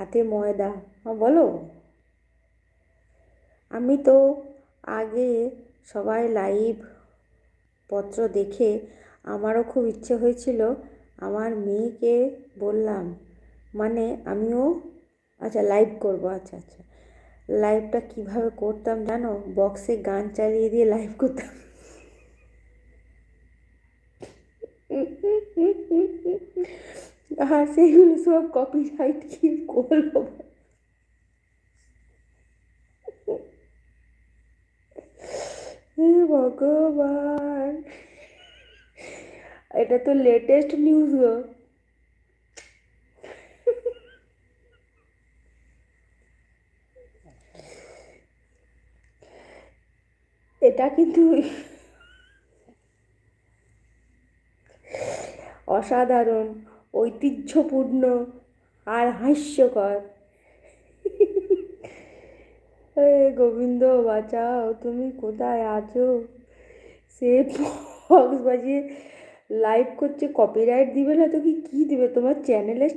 হাতে ময়দা। হ্যাঁ বলো। আমি তো আগে সবাই লাইভ পত্র দেখে আমারও খুব ইচ্ছে হয়েছিল, আমার মেয়েকে বললাম, মানে আমিও আচ্ছা লাইভ করব, আচ্ছা আচ্ছা। লাইভটা কিভাবে করতাম জানো? বক্সে গান চালিয়ে দিয়ে লাইভ করতাম। আর সেগুলো সব কপিরাইট কি করবো? হে ভগবান, এটা তো লেটেস্ট নিউজ গো। এটা কিন্তু অসাধারণ, ঐতিহ্যপূর্ণ আর হাস্যকর। হে গোবিন্দ বাঁচাও, তুমি কোথায় আছো? সে বক্স বাজিয়ে লাইভ করছে, কপিরাইট দিবে না তো কি, কি দিবে? তোমার চ্যানেলে